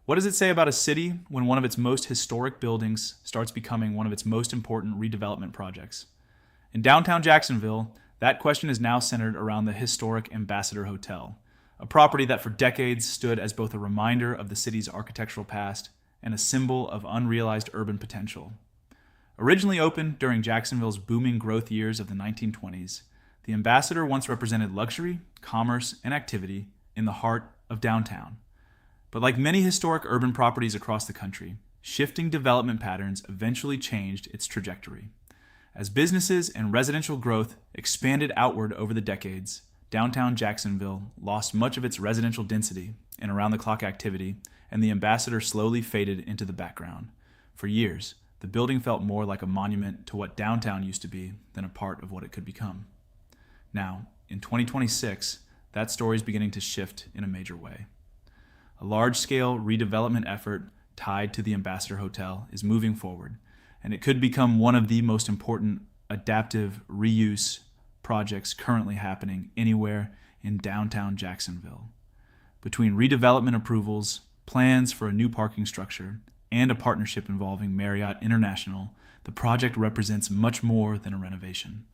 What does it say about a city when one of its most historic buildings starts becoming one of its most important redevelopment projects? In downtown Jacksonville, that question is now centered around the historic Ambassador Hotel, a property that for decades stood as both a reminder of the city's architectural past and a symbol of unrealized urban potential. Originally opened during Jacksonville's booming growth years of the 1920s, the Ambassador once represented luxury, commerce, and activity in the heart of downtown. But like many historic urban properties across the country, shifting development patterns eventually changed its trajectory. As businesses and residential growth expanded outward over the decades, downtown Jacksonville lost much of its residential density and around-the-clock activity, and the Ambassador slowly faded into the background. For years, the building felt more like a monument to what downtown used to be than a part of what it could become. Now, in 2026, that story is beginning to shift in a major way. A large-scale redevelopment effort tied to the Ambassador Hotel is moving forward, and it could become one of the most important adaptive reuse projects currently happening anywhere in downtown Jacksonville. Between redevelopment approvals, plans for a new parking structure, and a partnership involving Marriott International, the project represents much more than a renovation.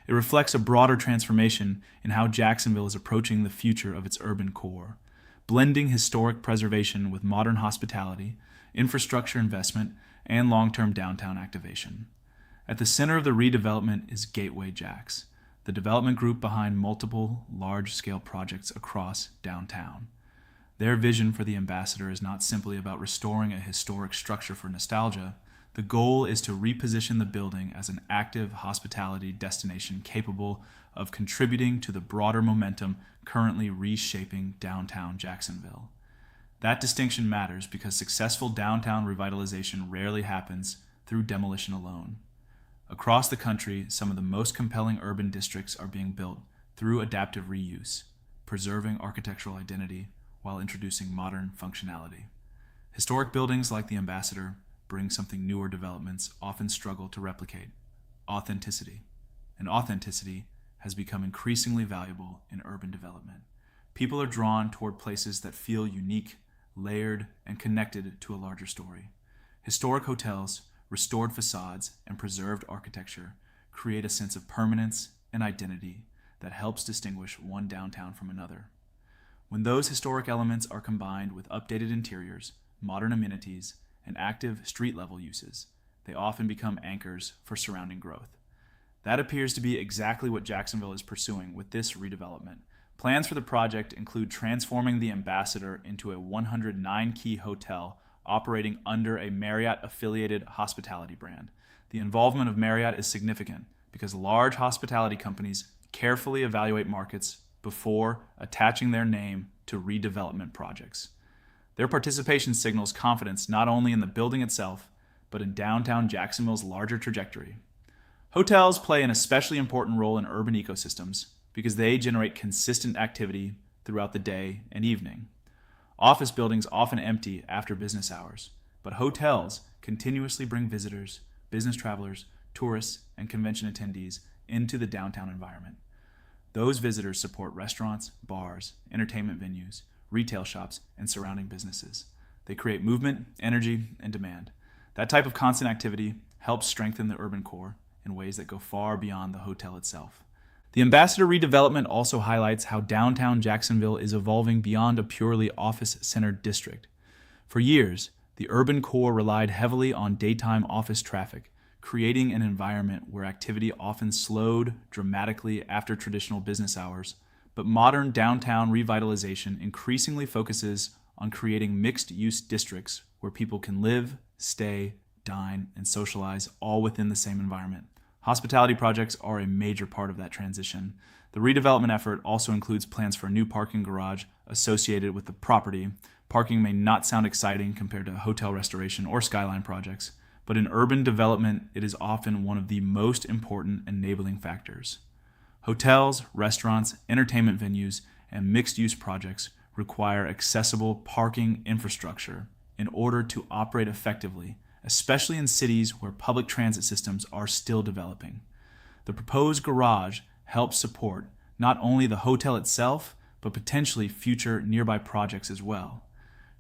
It reflects a broader transformation in how Jacksonville is approaching the future of its urban core, blending historic preservation with modern hospitality, infrastructure investment, and long-term downtown activation. At the center of the redevelopment is Gateway Jacks, the development group behind multiple large-scale projects across downtown. Their vision for the Ambassador is not simply about restoring a historic structure for nostalgia. The goal is to reposition the building as an active hospitality destination capable of contributing to the broader momentum currently reshaping downtown Jacksonville. That distinction matters because successful downtown revitalization rarely happens through demolition alone. Across the country, some of the most compelling urban districts are being built through adaptive reuse, preserving architectural identity while introducing modern functionality. Historic buildings like the Ambassador bring something newer developments often struggle to replicate: authenticity. And authenticity has become increasingly valuable in urban development. People are drawn toward places that feel unique, layered, and connected to a larger story. Historic hotels, restored facades, and preserved architecture create a sense of permanence and identity that helps distinguish one downtown from another. When those historic elements are combined with updated interiors, modern amenities, and active street-level uses, they often become anchors for surrounding growth. That appears to be exactly what Jacksonville is pursuing with this redevelopment. Plans for the project include transforming the Ambassador into a 109-key hotel operating under a Marriott-affiliated hospitality brand. The involvement of Marriott is significant because large hospitality companies carefully evaluate markets before attaching their name to redevelopment projects. Their participation signals confidence not only in the building itself, but in downtown Jacksonville's larger trajectory. Hotels play an especially important role in urban ecosystems because they generate consistent activity throughout the day and evening. Office buildings often empty after business hours, but hotels continuously bring visitors, business travelers, tourists, and convention attendees into the downtown environment. Those visitors support restaurants, bars, entertainment venues, retail shops, and surrounding businesses. They create movement, energy, and demand. That type of constant activity helps strengthen the urban core in ways that go far beyond the hotel itself. The Ambassador redevelopment also highlights how downtown Jacksonville is evolving beyond a purely office-centered district. For years, the urban core relied heavily on daytime office traffic, creating an environment where activity often slowed dramatically after traditional business hours. But modern downtown revitalization increasingly focuses on creating mixed-use districts where people can live, stay, dine, and socialize all within the same environment. Hospitality projects are a major part of that transition. The redevelopment effort also includes plans for a new parking garage associated with the property. Parking may not sound exciting compared to hotel restoration or skyline projects, but in urban development, it is often one of the most important enabling factors. Hotels, restaurants, entertainment venues, and mixed-use projects require accessible parking infrastructure in order to operate effectively, especially in cities where public transit systems are still developing. The proposed garage helps support not only the hotel itself, but potentially future nearby projects as well.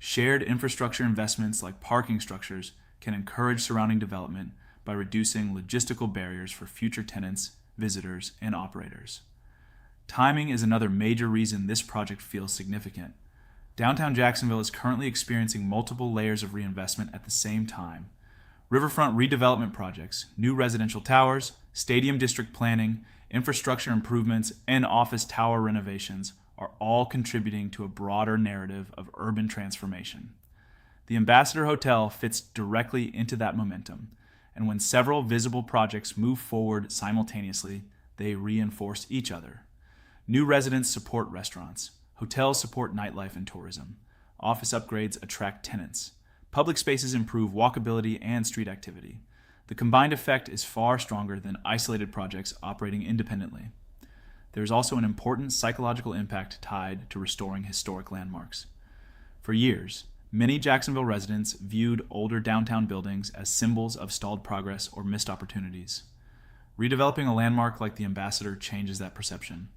Shared infrastructure investments like parking structures can encourage surrounding development by reducing logistical barriers for future tenants, visitors, and operators. Timing is another major reason this project feels significant. Downtown Jacksonville is currently experiencing multiple layers of reinvestment at the same time. Riverfront redevelopment projects, new residential towers, stadium district planning, infrastructure improvements, and office tower renovations are all contributing to a broader narrative of urban transformation. The Ambassador Hotel fits directly into that momentum, and when several visible projects move forward simultaneously, they reinforce each other. New residents support restaurants, hotels support nightlife and tourism, office upgrades attract tenants, public spaces improve walkability and street activity. The combined effect is far stronger than isolated projects operating independently. There is also an important psychological impact tied to restoring historic landmarks. For years, many Jacksonville residents viewed older downtown buildings as symbols of stalled progress or missed opportunities. Redeveloping a landmark like the Ambassador changes that perception.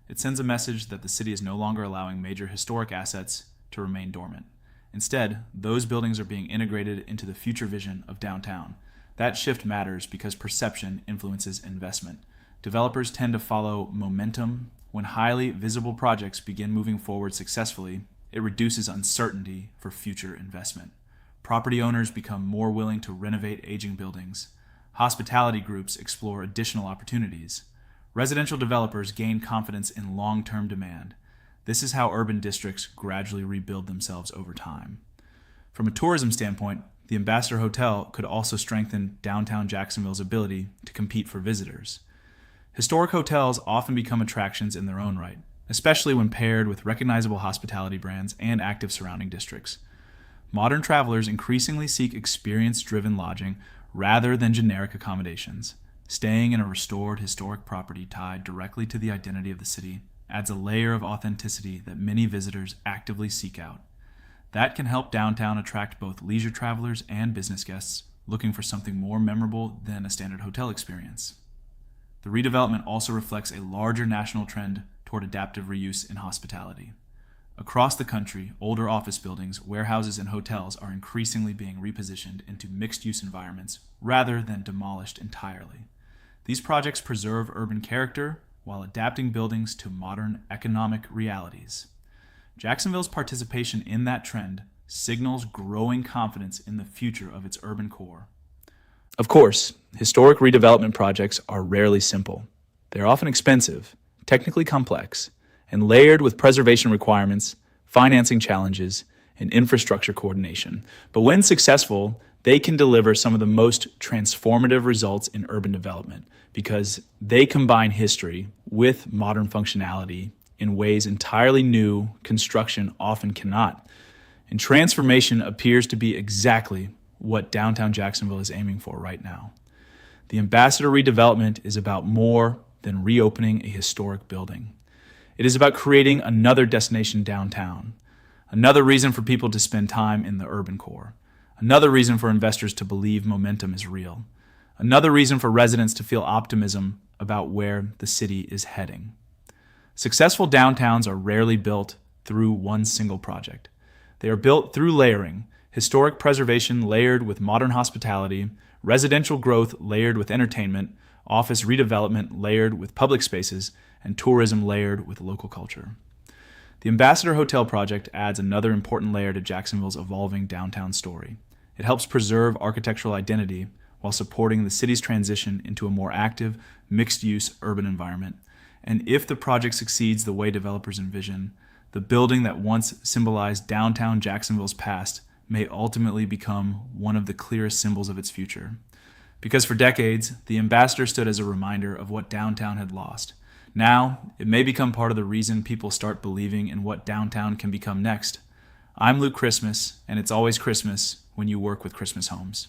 It sends a message that the city is no longer allowing major historic assets to remain dormant. Instead, those buildings are being integrated into the future vision of downtown. That shift matters because perception influences investment. Developers tend to follow momentum. When highly visible projects begin moving forward successfully, it reduces uncertainty for future investment. Property owners become more willing to renovate aging buildings. Hospitality groups explore additional opportunities. Residential developers gain confidence in long-term demand. This is how urban districts gradually rebuild themselves over time. From a tourism standpoint, the Ambassador Hotel could also strengthen downtown Jacksonville's ability to compete for visitors. Historic hotels often become attractions in their own right, especially when paired with recognizable hospitality brands and active surrounding districts. Modern travelers increasingly seek experience-driven lodging rather than generic accommodations. Staying in a restored historic property tied directly to the identity of the city adds a layer of authenticity that many visitors actively seek out. That can help downtown attract both leisure travelers and business guests looking for something more memorable than a standard hotel experience. The redevelopment also reflects a larger national trend toward adaptive reuse in hospitality. Across the country, older office buildings, warehouses, and hotels are increasingly being repositioned into mixed-use environments rather than demolished entirely. These projects preserve urban character while adapting buildings to modern economic realities. Jacksonville's participation in that trend signals growing confidence in the future of its urban core. Of course, historic redevelopment projects are rarely simple. They are often expensive, technically complex, and layered with preservation requirements, financing challenges, and infrastructure coordination. But when successful, they can deliver some of the most transformative results in urban development because they combine history with modern functionality in ways entirely new construction often cannot. And transformation appears to be exactly what downtown Jacksonville is aiming for right now. The Ambassador redevelopment is about more than reopening a historic building. It is about creating another destination downtown, another reason for people to spend time in the urban core, another reason for investors to believe momentum is real, another reason for residents to feel optimism about where the city is heading. Successful downtowns are rarely built through one single project. They are built through layering, historic preservation layered with modern hospitality, residential growth layered with entertainment, office redevelopment layered with public spaces, and tourism layered with local culture. The Ambassador Hotel project adds another important layer to Jacksonville's evolving downtown story. It helps preserve architectural identity while supporting the city's transition into a more active, mixed-use urban environment. And if the project succeeds the way developers envision, the building that once symbolized downtown Jacksonville's past may ultimately become one of the clearest symbols of its future. Because for decades, the Ambassador stood as a reminder of what downtown had lost. Now, it may become part of the reason people start believing in what downtown can become next. I'm Luke Christmas, and it's always Christmas when you work with Christmas Homes.